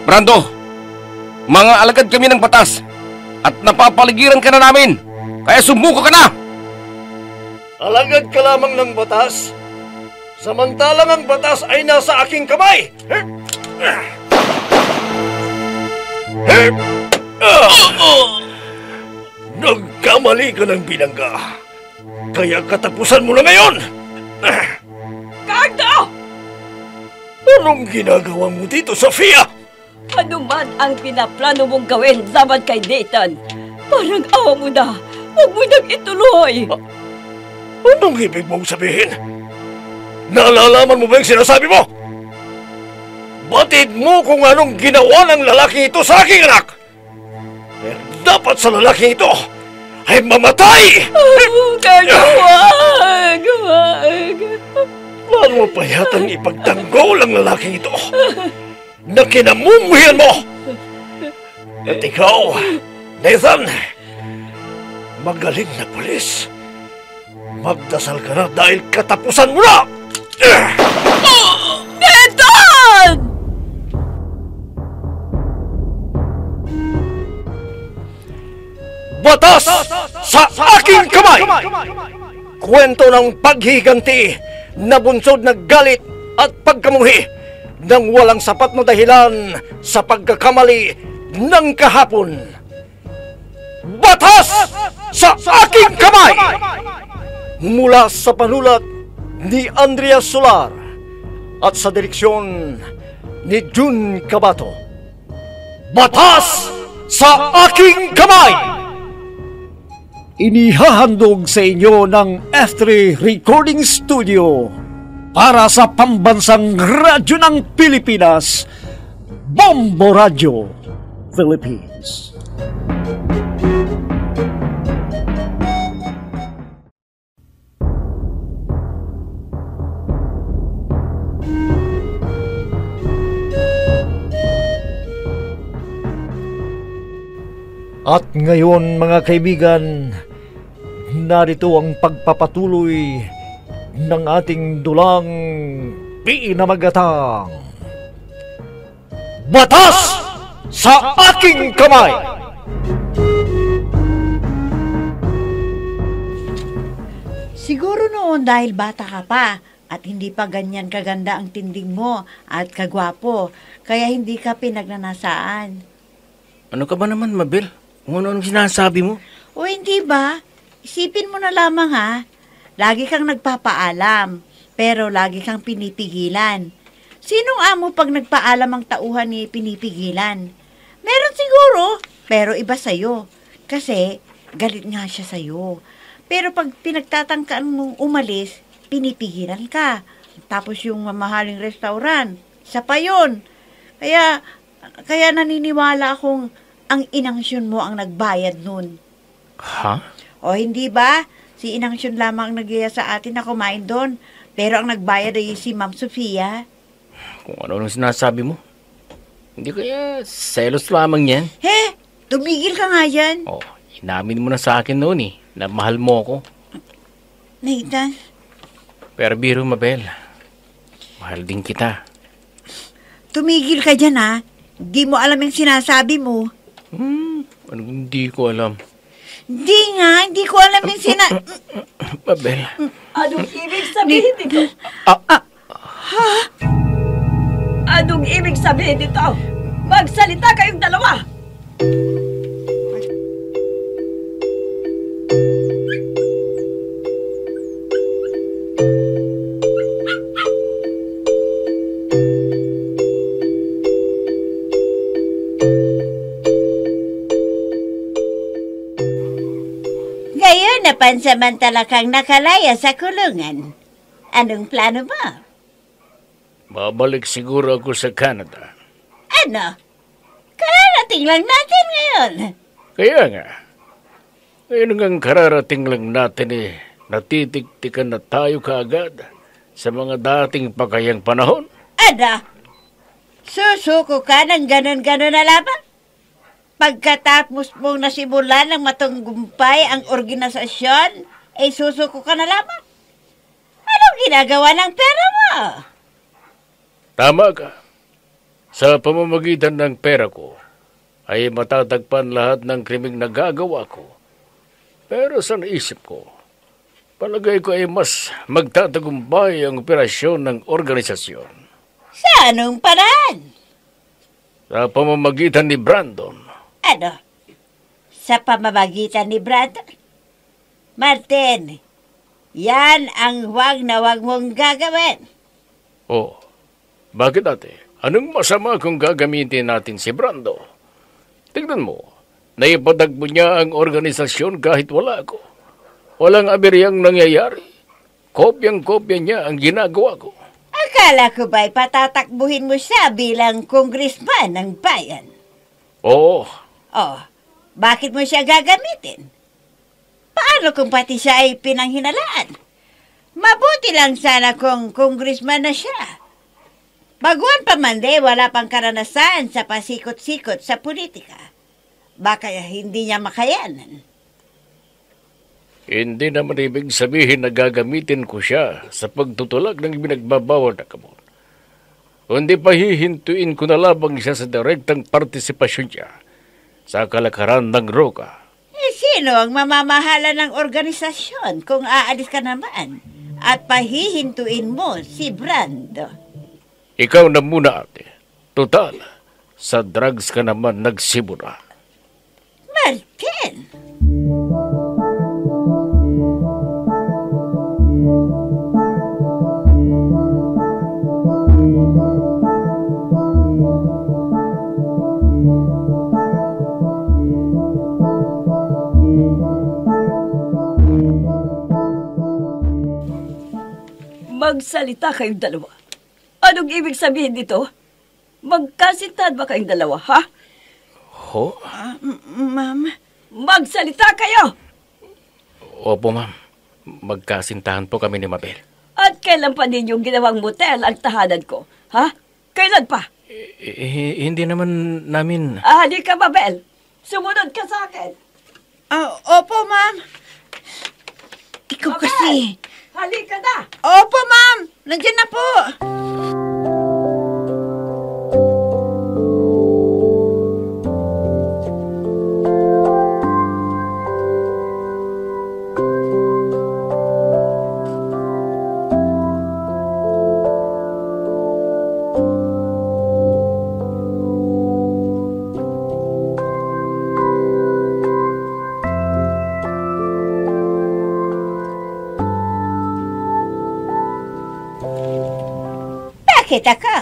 Brando, mga alagad kami ng batas at napapaligiran ka na namin, kaya sumuko ka na! Alagad ka lamang ng batas, samantalang ang batas ay nasa aking kamay! Nagkamali ka ng binangga, kaya katapusan mo na ngayon! Cardo! Anong ginagawa mo dito, Sofia? Ano man ang pinaplano mong gawin laban kay Nathan, parang awa mo na. Huwag mo nang ituloy. Anong ibig mong sabihin? Nalalaman mo ba yung sinasabi mo? Batid mo kung anong ginawa ng lalaki ito sa aking anak. Eh, dapat sa lalaki ito ay mamatay! Cardo, huwag! Paano mo pa yatang ipagtanggol ang lalaki ito na kinamumuhian mo? At ikaw, Nathan, magaling na pulis. Magdasal ka na dahil katapusan mo na! Nathan! Batas sa aking kamay! Kwento ng paghiganti na bunsod na galit at pagkamuhi nang walang sapat na dahilan sa pagkakamali ng kahapon. Batas sa aking kamay! Mula sa panulat ni Andrea Solar at sa direksyon ni Jun Cabato. Batas sa aking kamay! Inihahandog sa inyo ng F3 Recording Studio para sa pambansang radyo ng Pilipinas, Bombo Radio Philippines. At ngayon, mga kaibigan, narito ang pagpapatuloy ng ating dulang pinamagatang Batas sa aking kamay! Siguro noon dahil bata ka pa at hindi pa ganyan kaganda ang tindig mo at kagwapo, kaya hindi ka pinagnanasaan. Ano ka ba naman, Mabel? Kung ano-anong sinasabi mo? O hindi ba? Isipin mo na lamang ha. Lagi kang nagpapaalam, pero lagi kang pinipigilan. Sinong amo pag nagpaalam ang tauhan ni pinipigilan? Meron siguro, pero iba sa'yo. Kasi galit nga siya sa'yo. Pero pag pinagtatangkaan mong umalis, pinipigilan ka. Tapos yung mamahaling restaurant, isa pa yun. Kaya naniniwala akong ang inangsyon mo ang nagbayad nun. Ha? O hindi ba? Si inangsyon lamang nagyaya sa atin na kumain doon. Pero ang nagbayad ay si Ma'am Sofia. Kung ano-anong sinasabi mo. Hindi kaya selos lamang yan. He, tumigil ka nga yan. Oh, inamin mo na sa akin noon na mahal mo ako. Nathan. Pero biro, Mabel, mahal din kita. Tumigil ka dyan ha. Di mo alam yung sinasabi mo. Anong hindi ko alam? Hindi ko alam yung Mabel. Anong ibig sabihin dito? Anong ibig sabihin dito? Magsalita kayong dalawa! Ngayon na pansamantala kang nakalaya sa kulungan. Anong plano mo? Babalik siguro ako sa Canada. Ano? Kararating lang natin ngayon. Kaya nga. Ngayon nga kararating lang natin natitiktikan na tayo kaagad sa mga dating pagkayang panahon. Ano? Susuko ka ng ganon-ganon na laban? Pagkatapos mong nasimulan ng matunggumpay ang organisasyon, ay susuko ka na lamang? Ano Anong ginagawa ng pera mo? Tama ka. Sa pamamagitan ng pera ko, ay matatagpan lahat ng krimeng nagagawa ko. Pero sa naisip ko, palagay ko ay mas magtatagumpay ang operasyon ng organisasyon. Sa anong paraan? Sa pamamagitan ni Brandon. Ano? Sa pamamagitan ni Brandon? Martin, yan ang huwag na huwag mong gagawin. Oh, bakit ate? Anong masama kung gagamitin natin si Brando? Tignan mo, naipatagpo niya ang organisasyon kahit wala ako. Walang aberyang nangyayari. Kopyang-kopya niya ang ginagawa ko. Akala ko ba'y patatakbuhin mo siya bilang congressman ng bayan? Oo, Oh, bakit mo siya gagamitin? Paano kung pati siya ay pinanghinalaan? Mabuti lang sana kung congressman na siya. Baguhan pa man wala pang karanasan sa pasikot-sikot sa politika. Baka hindi niya makayanan. hindi naman ibig sabihin na gagamitin ko siya sa pagtutulak ng binagbabawal na kamon. Kundi pahihintuin ko na labang siya sa direktang partisipasyon niya sa kalakaran ng Roca. Sino ang mamamahala ng organisasyon kung aalis ka naman at pahihintuin mo si Brando? Ikaw na muna ate. Total, sa drugs ka naman nagsimula. Martin! Magsalita kayong dalawa. Anong ibig sabihin dito? Magkasintahan ba kayong dalawa, ha? Ho? Ma'am? Magsalita kayo! Opo, ma'am. Magkasintahan po kami ni Mabel. At kailan pa ninyong ginawang motel ang tahanan ko, ha? Kailan pa? Hindi naman namin... Halika, Mabel. Sumunod ka sa akin. Opo, ma'am. Ikaw Mabel! kasi. Halika na! Opo, ma'am. Nandiyan na po. Bakit ako?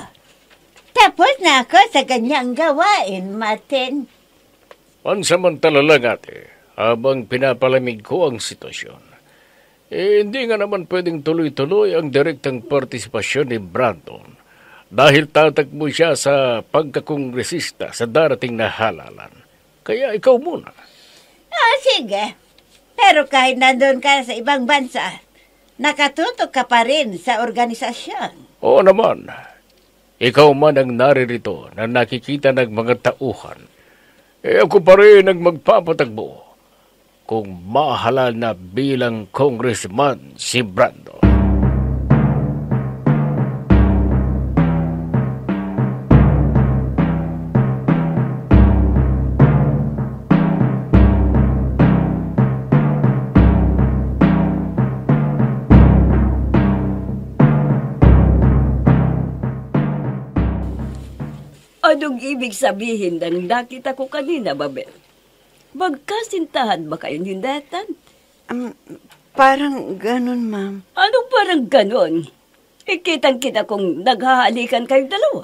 Tapos na ako sa ganyang gawain, Martin. Pansamantala lang ate, habang pinapalamig ko ang sitwasyon. Hindi nga naman pwedeng tuloy-tuloy ang direktang partisipasyon ni Brandon dahil tatakbo siya sa pagkakongresista sa darating na halalan. Kaya ikaw muna. Sige. Pero kahit nandun ka sa ibang bansa, nakatutok ka pa rin sa organisasyon. Oo naman, ikaw man ang naririto na nakikita ng mga tauhan. Ako pa rin ang magpapatagbo kung mahalal na bilang congressman si Brando. Anong ibig sabihin ng nakita ko kanina, Mabel? Magkasintahan ba kayo ni Nathan? Parang ganun, ma'am. Anong parang ganon? Kitang-kita kong naghahalikan kayong dalawa.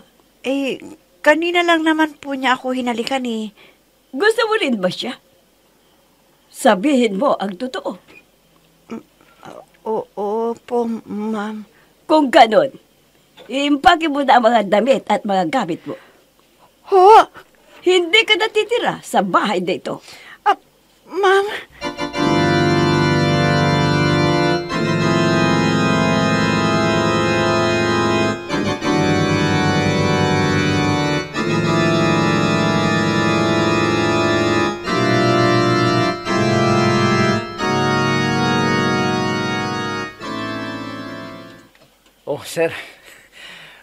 Kanina lang naman po niya ako hinalikan eh. Gusto mo rin ba siya? Sabihin mo ang totoo. Oo po, ma'am. Kung ganon, impake mo na ang mga damit at mga gamit mo. Ho! Hindi ka natitira sa bahay dito. Ma'am. Sir,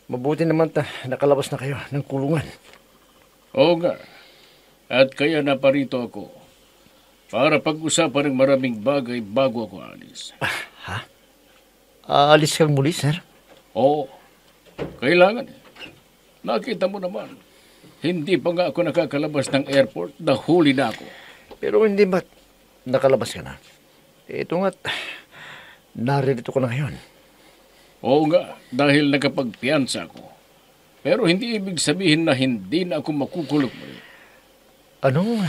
mabuti naman nakalabas na kayo ng kulungan. Oo nga. At kaya naparito ako para pag-usapan ng maraming bagay bago ako alis. Aalis kang muli, sir? Oo, kailangan. Nakita mo naman, hindi pa nga ako nakakalabas ng airport, nahuli na ako. Pero hindi ba't nakalabas ka na? Ito nga't naririto ko na ngayon. Oo nga, dahil nakapagpiyansa ako. Pero hindi ibig sabihin na hindi na ako makukulong muli. Anong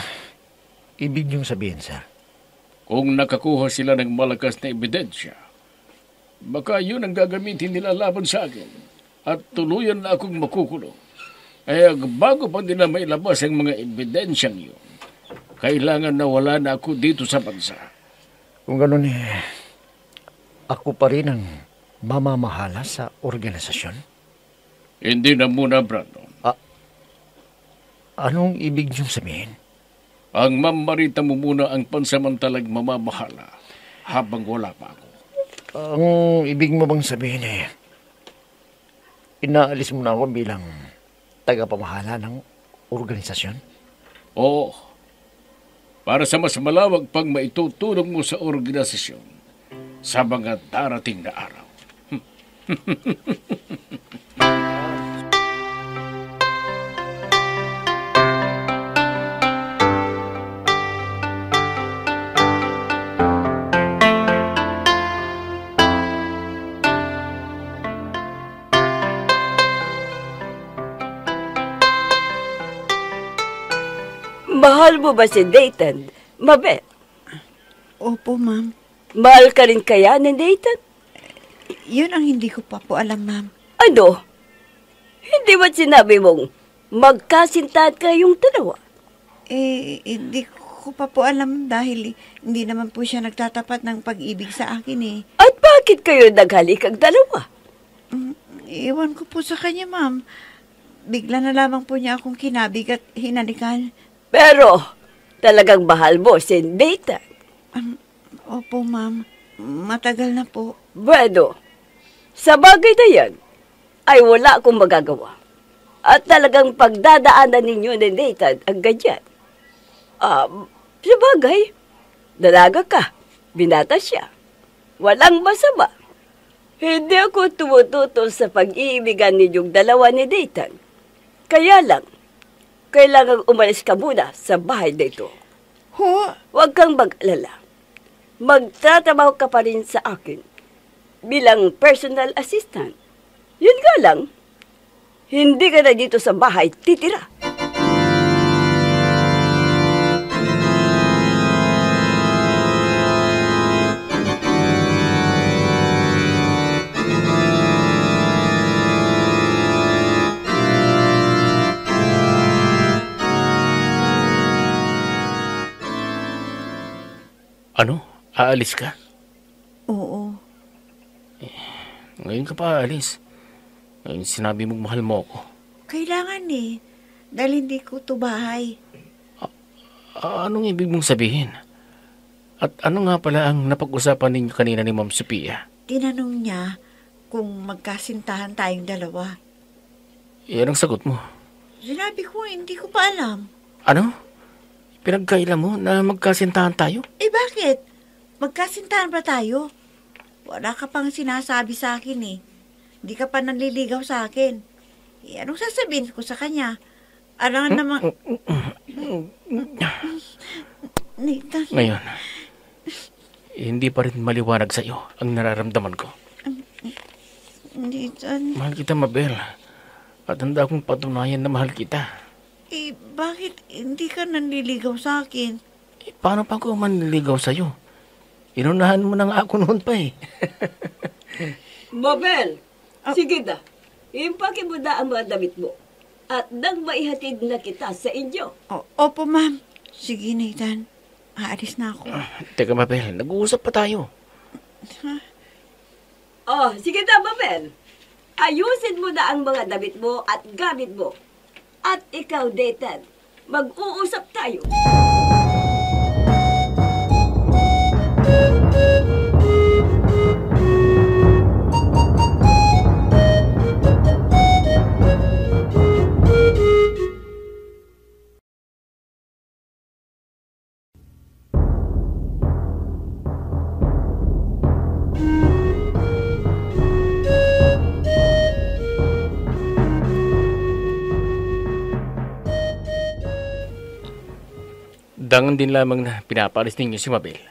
ibig niyong sabihin, sir? Kung nakakuha sila ng malakas na ebidensya, baka yun ang gagamitin nila laban sa akin at tuluyan na akong makukulong. Kaya bago pa nila mailabas ang mga ebidensyang yun, kailangan na wala na ako dito sa bansa. Kung gano'n ako pa rin ang mamamahala sa organisasyon? Hindi na muna, Brandon. Anong ibig niyong sabihin? Ang Marita mo muna ang pansamantalang mamamahala habang wala pa ako. Ang ibig mo bang sabihin inaalis mo na ako bilang tagapamahala ng organisasyon? Oo. Para sa mas malawag pang maitutulong mo sa organisasyon sa mga darating na araw. Mahal mo ba si Dayton, Mabel? Opo, ma'am. Mahal ka rin kaya ni Dayton? Yun ang hindi ko pa po alam, ma'am. Ano? Hindi ba sinabi mong magkasintahan kayong dalawa? Hindi ko pa po alam dahil hindi naman po siya nagtatapat ng pag-ibig sa akin eh. At bakit kayo naghalik ang dalawa? Iwan ko po sa kanya, ma'am. Bigla na lamang po niya akong kinabig at hinalikan. Pero talagang mahal mo si Dayton. Opo, ma'am. Matagal na po. Bueno, sa bagay na yan, ay wala akong magagawa. At talagang pagdadaanan ninyo ni Dayton ang ganyan. Sa bagay, dalaga ka, binata siya. Walang masama. Hindi ako tumututol sa pag-iibigan ninyong dalawa ni Dayton. Kaya lang, kailangang umalis ka muna sa bahay na ito. Huwag kang mag-alala. Magtatrabaho ka pa rin sa akin bilang personal assistant. Yun nga lang, hindi ka na dito sa bahay titira. Ano? Aalis ka? Oo. Ngayon ka pa aalis. Ngayon sinabi mong mahal mo ako. Kailangan eh. Dahil hindi ko to bahay. Anong ibig mong sabihin? At ano nga pala ang napag-usapan ninyo kanina ni Ma'am Sophia? Tinanong niya kung magkasintahan tayong dalawa. Yan ang sagot mo. Sinabi ko, hindi ko pa alam. Ano? Pinagkaila mo na magkasintahan tayo? Bakit? Magkasintahan ba tayo? Wala ka pang sinasabi sa akin eh. Hindi ka pa nanliligaw sa akin. Anong sasabihin ko sa kanya? Alam namang... Nathan. Ngayon, hindi pa rin maliwanag sa iyo ang nararamdaman ko. Nathan. Mahal kita, Mabel. At handa akong patunayan na mahal kita. Bakit hindi ka nanliligaw sa akin? Paano pa ako manliligaw sa iyo? Inunahan mo na nga ako noon pa eh. Mabel, sige na. Impake mo na ang mga damit mo. At nang maihatid na kita sa inyo. Opo, ma'am. Sige, Nathan. Aalis na ako. Teka, Mabel. Nag-uusap pa tayo. Sige na, Mabel. Ayusin mo na ang mga damit mo at gamit mo. At ikaw, Dayton, mag-uusap tayo. dangan din lamang na pinapaalis ninyo si Mabel.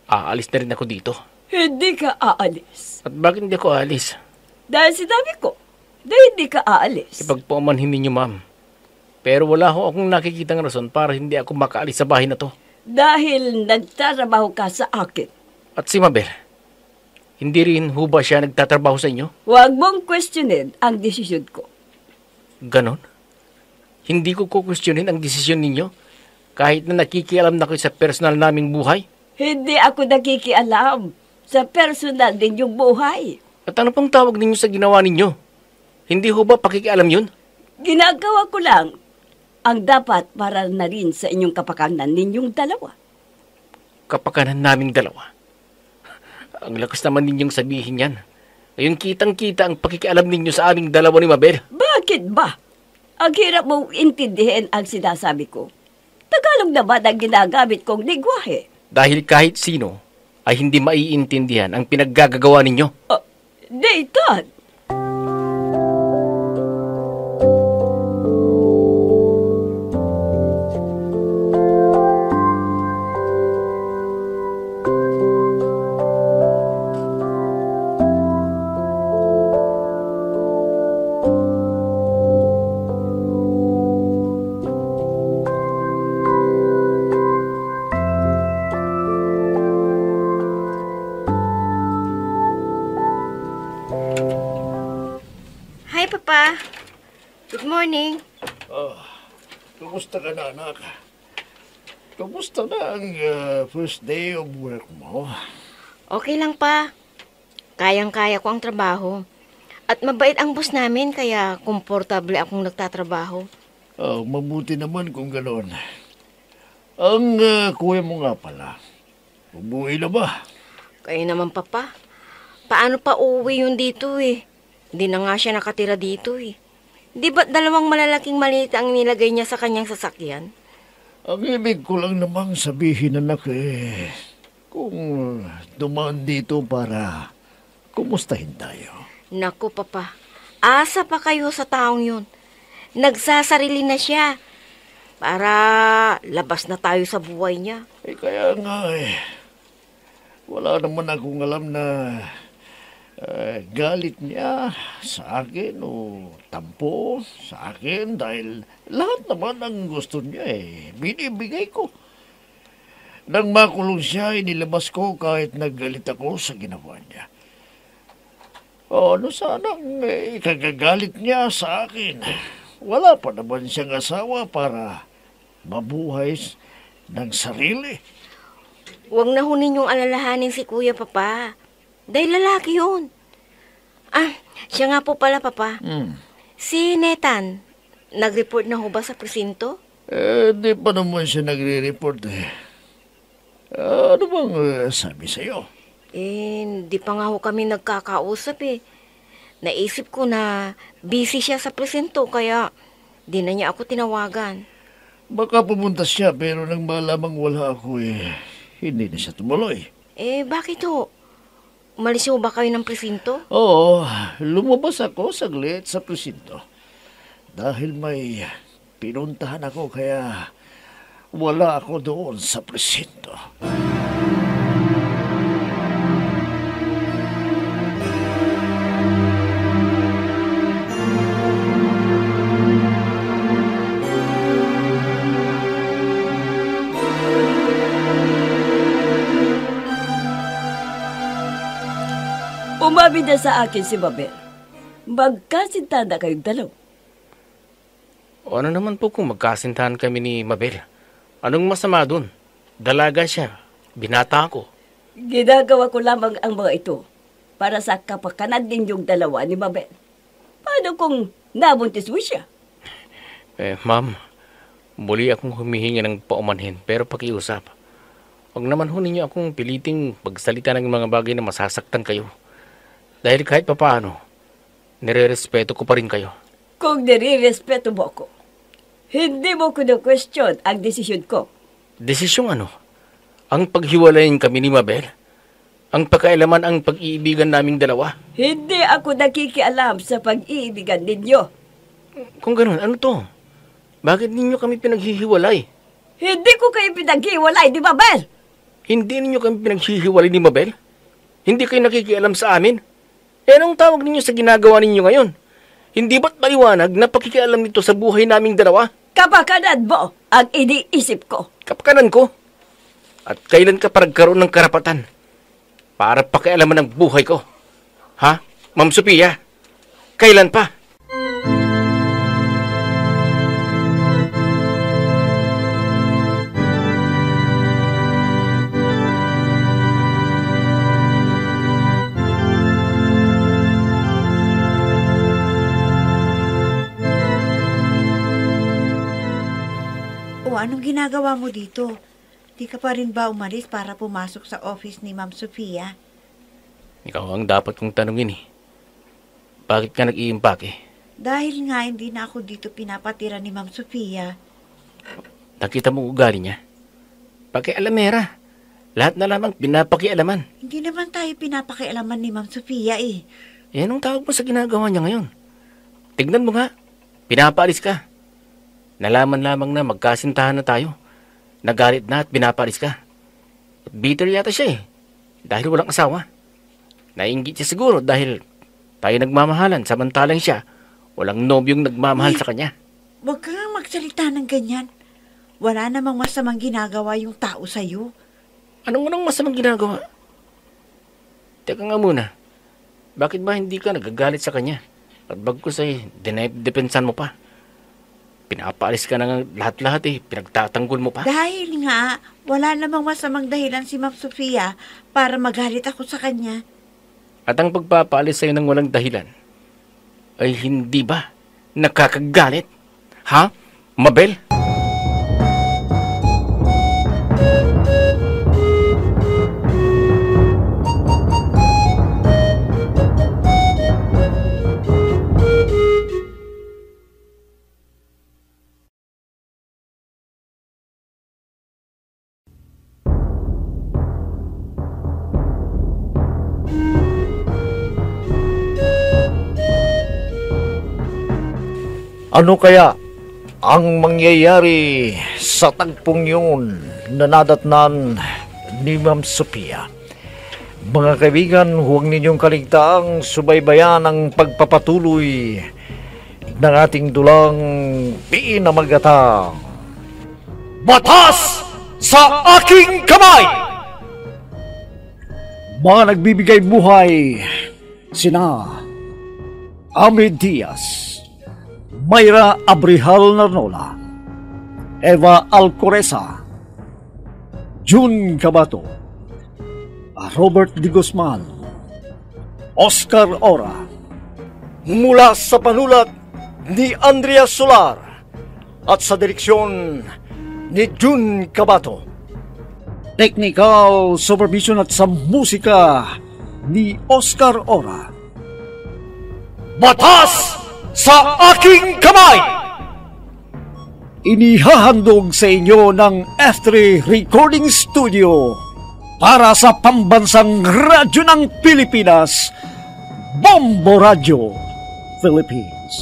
Aalis na rin ako dito. Hindi ka aalis. At bakit hindi ako aalis? Dahil sinabi ko na hindi ka aalis. Ipagpaumanhin ninyo, ma'am. Pero wala ho akong nakikitang rason para hindi ako makaalis sa bahay na to. Dahil nagtatrabaho ka sa akin. At si Mabel, hindi rin ho ba siya nagtatrabaho sa inyo? Huwag mong questionin ang desisyon ko. Ganon? Hindi ko kukwestiyonin ang desisyon ninyo kahit na nakikialam na kayo sa personal naming buhay? Hindi ako nakikialam sa personal ninyong buhay. At ano pang tawag ninyo sa ginawa ninyo? Hindi ho ba pakikialam yun? Ginagawa ko lang ang dapat para na rin sa inyong kapakanan ninyong dalawa. Kapakanan naming dalawa. Ang lakas naman ninyong sabihin yan. Ngayon kitang-kita ang pakikialam ninyo sa aming dalawa ni Mabel. Bakit ba? Ang hirap mong intindihin ang sinasabi ko. Tagalog naman ang ginagamit kong lingwahe. Dahil kahit sino ay hindi maiintindihan ang pinaggagawa ninyo. Nathan! Hi, Papa. Good morning. Kumusta ka na, anak? Kumusta na ang first day of work mo? Okay lang, Pa. Kayang-kaya ko ang trabaho. At mabait ang boss namin, kaya komportable akong nagtatrabaho. Mabuti naman kung gano'n. Ang kuya mo nga pala, umuwi na ba? Kaya naman, Papa. Paano pa uuwi yun dito eh? Hindi na nga siya nakatira dito eh. Di ba 2 malalaking malita ang nilagay niya sa kanyang sasakyan? Ang ibig ko lang namang sabihin, anak, kung dumaan dito para kumustahin tayo. Naku, Papa. Asa pa kayo sa taong yun? Nagsasarili na siya. Para labas na tayo sa buhay niya. Kaya nga wala naman akong alam na galit niya sa akin o tampo sa akin dahil lahat naman ang gusto niya binibigay ko. Nang makulong siya, inilabas ko kahit naggalit ako sa ginawa niya. Ano sanang ikagagalit niya sa akin? Wala pa naman siyang asawa para mabuhay ng sarili. Huwag na ho ninyong alalahanin si Kuya, Papa. Dahil lalaki yun. Siya nga po pala, Papa. Si Nathan, nag-report na ho ba sa presinto? Di pa naman siya nagre-report Ano bang sabi sa'yo? Di pa nga ho kami nagkakausap Naisip ko na busy siya sa presinto, kaya di na niya ako tinawagan. Baka pumunta siya, pero nang malamang wala ako hindi na siya tumuloy. Bakit ho? Umalis ho ba kayo ng presinto? Oo, lumabas ako saglit sa presinto. Dahil may pinuntahan ako, kaya wala ako doon sa presinto. Umabi na sa akin si Mabel. Magkasinta na kayong dalaw. Ano naman po kung magkasintahan kami ni Mabel? Anong masama dun? Dalaga siya. Binata ako. Ginagawa ko lamang ang mga ito para sa kapakanan ninyong dalawa ni Mabel. Paano kung nabuntis mo siya? Ma'am, muli akong humihingi ng paumanhin pero pakiusap. Huwag naman ho ninyo akong piliting pagsalita ng mga bagay na masasaktan kayo. Dahil kahit papaano, nire-respeto ko pa rin kayo. Kung nire-respeto mo ako, hindi mo question ang desisyon ko. Desisyong ano? Ang paghiwalayin kami ni Mabel? Ang pagkailaman ang pag-iibigan naming dalawa? Hindi ako nakikialam sa pag-iibigan ninyo. Kung ganun, ano to? Bakit ninyo kami pinaghihiwalay? Hindi ko kayo pinaghiwalay, di ba, Bel? Hindi ninyo kami pinaghihiwalay ni Mabel? Hindi kayo nakikialam sa amin? Eh, anong tawag ninyo sa ginagawa ninyo ngayon? Hindi ba't maliwanag na pakikialam nito sa buhay naming dalawa? Kapakanan mo ang iniisip ko. Kapakanan ko? At kailan ka pa nagkaroon ng karapatan para pakialaman ang buhay ko? Ha? Ma'am Sophia? Kailan pa? O, anong ginagawa mo dito? Di ka pa rin ba umalis para pumasok sa office ni Ma'am Sophia? Ikaw ang dapat kong tanungin eh. Bakit ka nag-iimpake? Dahil nga hindi na ako dito pinapatira ni Ma'am Sophia. Nakita mo ugali niya? Pakialamera. Lahat na lamang pinapakialaman. Hindi naman tayo pinapakialaman ni Ma'am Sophia eh. Eh, anong tawag mo sa ginagawa niya ngayon? Tignan mo nga. Pinapaalis ka. Nalaman lamang na magkasintahan na tayo. Nagalit na at pinapaalis ka. At bitter yata siya eh. Dahil walang asawa. Nainggit siya siguro dahil tayo nagmamahalan samantalang siya walang nobyong nagmamahal sa kanya. Huwag ka nga magsalita ng ganyan. Wala namang masamang ginagawa yung tao sa'yo. Anong masamang ginagawa? Teka nga muna. Bakit ba hindi ka nagagalit sa kanya? At bagkus ay depensan mo pa. Pinapaalis ka na lahat-lahat eh. Pinagtatanggol mo pa. Dahil nga, wala namang masamang dahilan si Ma'am Sophia para magalit ako sa kanya. At ang pagpapaalis sa'yo ng walang dahilan ay hindi ba nakakagalit? Ha? Mabel? Ano kaya ang mangyayari sa tagpong yun na nadatnan ni Ma'am Sophia? Mga kaibigan, huwag ninyong kaligtaang subaybayan ang pagpapatuloy ng ating dulang pinamagatang Batas sa Aking Kamay! Mga nagbibigay buhay, sina Amid Diaz, Mayra Abrihal Narnola, Eva Alcoreza, June Cabato, Robert D. Guzman, Oscar Ora. Mula sa panulat ni Andrea Solar at sa direksyon ni June Cabato. Technical supervision at sa musika ni Oscar Ora. Batas sa Aking Kamay! Inihahandog sa inyo ng F3 Recording Studio para sa pambansang radyo ng Pilipinas, Bombo Radio Philippines.